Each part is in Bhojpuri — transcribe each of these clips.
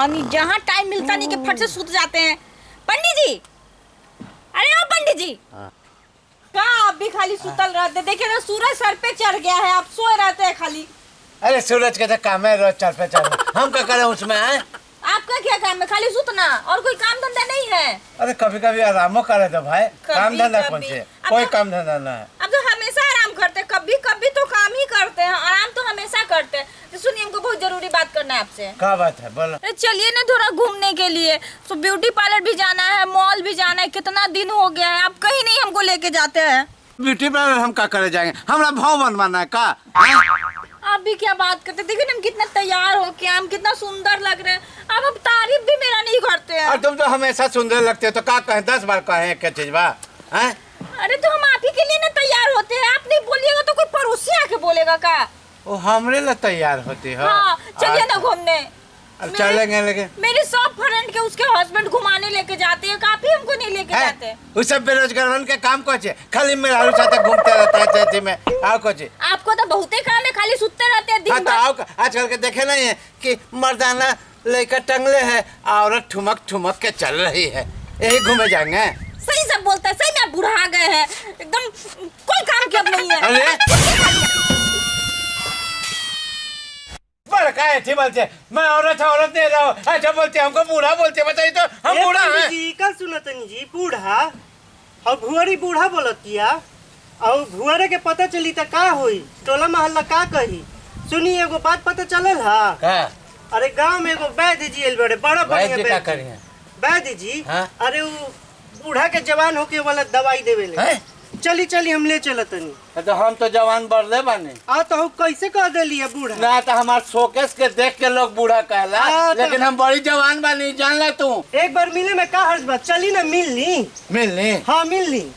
नहीं, जहाँ टाइम मिलता नहीं कि फट से सूत जाते हैं। पंडित जी, अरे ओ पंडित जी, कहाँ आप भी खाली सुतल रहते? देखिए ना सूरज सर पे चढ़ गया है, आप सोए रहते हैं खाली। अरे सूरज का तो काम है रोज चल पे चढ़ना, हम क्या करें उसमें है? आपका क्या काम है? खाली सुतना, और कोई काम धंधा नहीं है? अरे कभी कभी आरामो करे तो भाई, काम धंधा कौन से? कोई काम धंधा ना है। अब तो हमेशा आराम करते हैं, कभी कभी तो काम ही करते हैं, आराम तो हमेशा करते हैं। तो सुनिए, हमको बहुत जरूरी बात करना है आपसे। क्या बात है, बोलो। चलिए ना थोड़ा घूमने के लिए, तो ब्यूटी पार्लर भी जाना है, मॉल भी जाना है। कितना दिन हो गया है, आप कहीं नहीं हमको लेके जाते हैं। ब्यूटी पार्लर हम क्या करे जाएंगे? हमारा भाव बनवाना है का? आप भी क्या बात करते? देखिए हम कितना तैयार हो के, हम कितना सुंदर लग रहे हैं। अब तारीफ भी मेरा नहीं करते हैं। और तुम तो हमेशा सुंदर लगते हो, तो क्या कहें? 10 बार कहें क्या चीज बा? अरे तो हम आप ही के लिए ना तैयार होते हैं, आप नहीं बोलिएगा तो कोई पड़ोसी आके बोलेगा का? वो हमरे लिए तैयार होती है। हाँ, चलिए ना घूमने। चलेंगे लेकिन मेरे सब फ्रेंड के उसके हस्बैंड घुमाने लेके जाते हैं, काफी हमको नहीं लेके जाते। उस सब बेरोजगार के काम को खाली मेरा साथ घूमते रहता है चैती में। आओ कुछ आपको तो बहुते काम है, खाली सुतते रहते हैं दिन भर। आओ, आजकल के देखे नहीं है कि मर्दाना लेकर टंगले है, औरत ठुमक ठुमक के चल रही है, यही घूमे जाएंगे। सही सब बोलता है, सही में आप बुढ़ा गए हैं एकदम, कोई काम की अब नहीं है। अरे थी बोलते मैं औरत नहीं रहा, अच्छा बोलते हमको बूढ़ा बोलते, बताइए तो हम बूढ़ा हैं? जी का सुनतनी जी बूढ़ा और भुअरी बूढ़ा बोलतिया, और भुअरे के पता चली त का होई, टोला मोहल्ला का कही। सुनी एगो बात पता चलल हा का? अरे गांव में एगो वैद्य जी आइल बड़े, बड़ा बढ़िया वैद्य का करिए? वैद्य जी हाँ? अरे वो बूढ़ा के जवान होके वाला दवाई देवेले। चली चली हम ले चलतनी। तो हम तो जवान बढ़ले बानी। तो कैसे कह दिलिए बूढ़ा? ना तो हमारे शोकेस के देख के लोग बूढ़ा कहला, लेकिन हम बड़ी जवान बानी, जान ला तू। एक बार मिले में का हर्ज बात, चली ना मिलनी। मिलनी? हाँ मिलनी,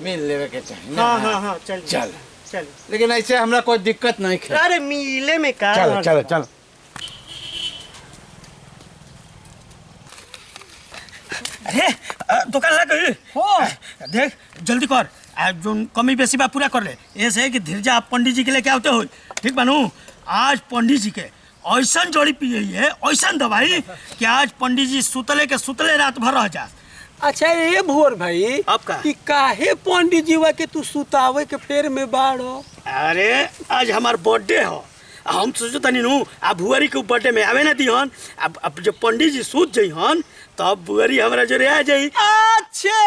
मिल लेवे के चाहिए। हाँ चल चल चल, लेकिन ऐसे हमरा कोई दिक्कत नहीं है। अरे मिले में का? चलो चलो चलो। अरे दुकान लग गई हो, देख जल्दी कर, जो कमी बेसी बा पूरा कर ले। ऐसे है कि धीरजा आप पंडित जी के लेके आते हो, ठीक बानू? आज पंडित जी के ऐसा जड़ी पिए है, ऐसा दवाई कि आज पंडित जी सुतले के सुतले रात भर रह जा। अच्छा ये भोर भाई, आपका कि काहे पंडित जी के तू सुतावे के फेर में बाड़ो? अरे आज हमार बर्थडे हो, हम सोचो तनी नु आ भुअरी के बर्थडे में आवे ना दिहन। अब जब पंडित जी सूत जइहन तब बुअरी हमरा जोरे आ जाई। अच्छा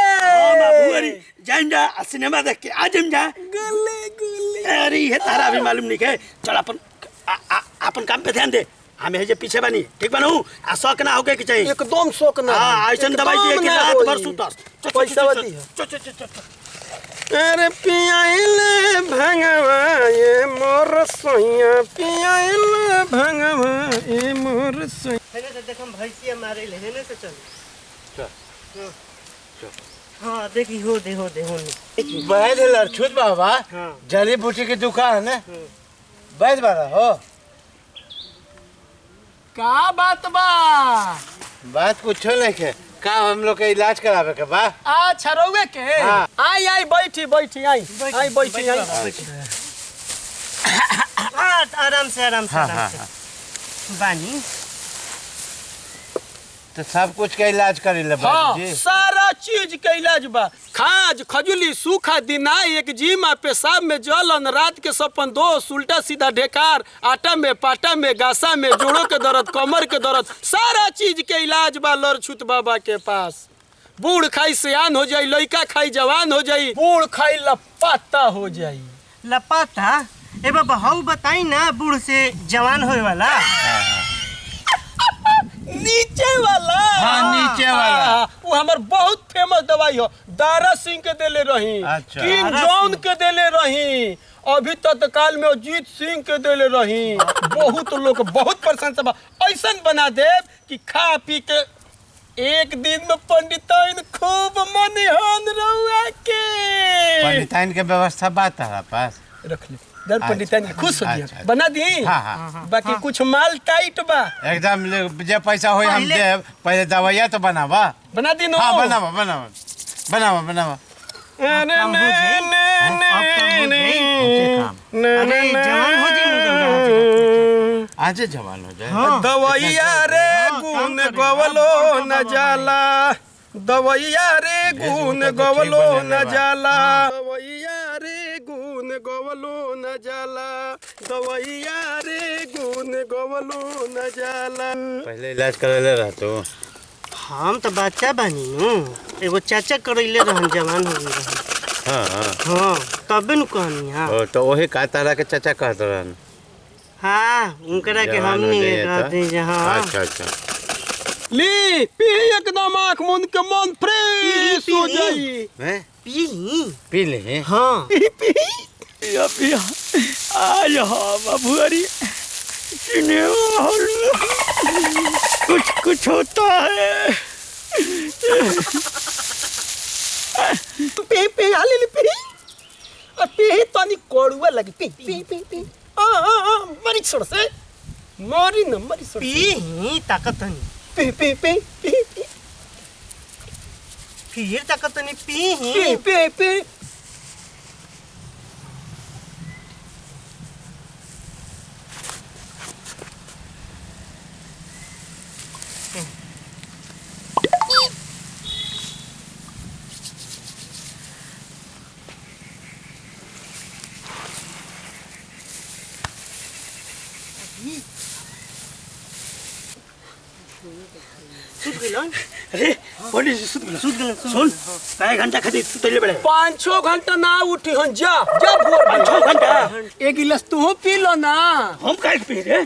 बुअरी जाइम जा सिनेमा देख के आ जाइम जा। गुल्ली गुल्ली। अरे ये तारा भी मालूम नहीं है। चल अपन काम पे ध्यान दे, हमें है जे पीछे बानी, ठीक बानू? आ शौक ना होके के चाहिए, एकदम शौक ना। हां ऐसन दवाई दिए कि रात भर सुतस। पैसा दी है। चल अरे पियाइले भंगवा ये मोर सोइया, पियाइले भंगवा ये मोर सोइया। हेने से देख हम भैंसिया मारे ले, हेने से चल चल। हाँ देखी हो दे बैद लड़छुत बाबा, हाँ। जड़ी बूटी की दुकान है, बैद बारा हो। का बात बा? बात कुछ नहीं है, का हम लोग के इलाज करावे के बा। अच्छा रोवे के? हाँ। आई आई बैठी बैठी आई आई बैठी आई। आराम से बानी। तो सब कुछ का इलाज करी ले हाँ, जी। सारा चीज के इलाज बा। खाज खजुली सूखा दिनाई, एक जीमा पेशाब में जलन, रात के सपन दोष, उल्टा सीधा ढेकार, आटा में पाटा में गासा में, जोड़ों के दर्द, कमर के दर्द, सारा चीज के इलाज बा लड़छुत बाबा के पास। बूढ़ खाई सियान हो जाई, लड़का खाई जवान हो जाई, बूढ़ खाई लपाता हो जाई। लपाता? ए बाबा हाउ बताई ना, बूढ़ से जवान होए वाला। नीचे वाला? हाँ, नीचे वाला। वो हमार बहुत फेमस दवाई हो, दारा सिंह के देले रही, अच्छा। किंग जॉन के देले रही, अभी तत्काल में अजीत सिंह के देले रही। बहुत लोग बहुत प्रशंसा बा, ऐसा बना दे कि खा पी के एक दिन में पंडिताइन खूब मनिहान रहुआ के। पंडिताइन के व्यवस्था बात है पास, रख ले दर पंडिताइन खुश हो गया। अच्छा। बना दी। हाँ। बाकी कुछ माल टाइट बा, एकदम जे पैसा हो हम दे, पहले दवाइया तो बनावा। बना दी नो। हाँ बनावा बनावा बनावा बनावा। अरे जवान हो जाए, आज जवान हो जाए। दवाइया रे गुण गवलो न जाला दवैया रे गुन गवलो न जाला दवैया रे गुन गवलो न जाला दवैया रे गुन गवलो न जाला। पहले इलाज करले रहतो। हम तो बच्चा बानी नु, एगो चाचा करैले रहन, जवान हो गई रहन। हाँ तबे नु कहनी। हाँ तो वही का तारा के चाचा कहत रहन। हाँ उनकरा के हमनी कहते जहाँ। अच्छा ली पी एकदम आँख मूंद के मन फ्रेश हो जाई। हैं पी ले। हाँ पिया पिया आज हाँ भुअरी कुछ होता है। पी पी हाले ले पी और पी तनी कोड़ुआ लगी पी पी पी पी मरी छोड़ से मरी न मरी छोड़ पी ताकत नहीं। पी पी पी पी फिर ताकत नहीं। पी पी पी पी अरे पंडित जी सुन कई घंटा खातिर सुतले बड़े 5-6 घंटा ना उठी हन जा जा भोर 5 घंटा एक गिलास तू पी लो ना। हम काहे पी रे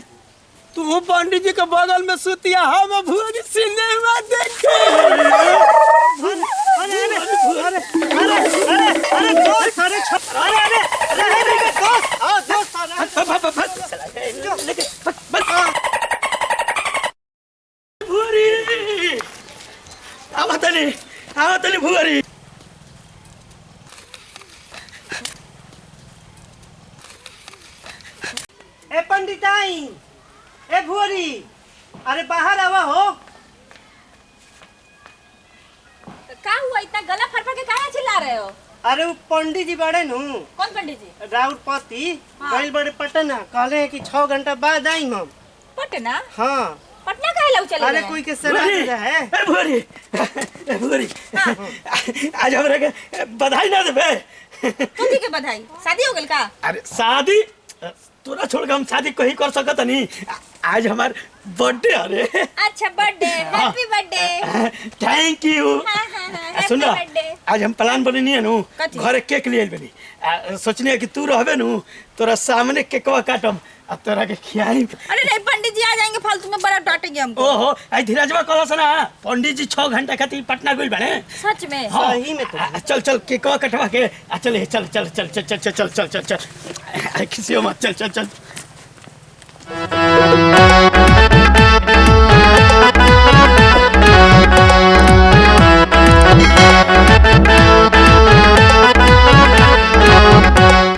तू पंडित जी के बगल में सुतिया हम भूरी सिनेमा देखे। अरे दोस्त, अरे भुअरी आवतली भुअरी। ए पंडिताई, ए भुअरी, अरे बाहर आवा हो। क्या हुआ, इतना गला फड़फड़ के काहे चिल्ला रहे हो? अरे वो पंडित जी बड़े नु। कौन पंडित जी? राउर पति हाँ। गइल बड़े पटना, कहले हैं कि 6 घंटा बाद आई हम। पटना? हाँ पटना काहे लग चले अरे गए? कोई के सराध है। भुअरी आज हमरा के बधाई ना देबे। तुझी के बधाई, शादी हो गइल का? अरे शादी तोरा छोड़ के हम शादी कहीं कर सकत नहीं। आज हमार बर्थडे अरे। अच्छा birthday, happy birthday. Thank you. सुन ना आज हम प्लान बनी है नु कथी? घरे केक लिए बनी सोचने कि तू रहबे नु तोरा सामने केकवा काटम अब तोरा के खियाई। अरे नहीं, पंडित जी आ जाएंगे, फालतू में बड़ा डांटेंगे हमको। ओहो आई धीरजवा कहलस ना पंडित जी 6 घंटा खातिर पटना गइल बने। सच में? हाँ। सही में तो। चल चल केकवा कटवा के चल चल चल चल चल चल चल चल चल चल चल किसी मत चल चल चल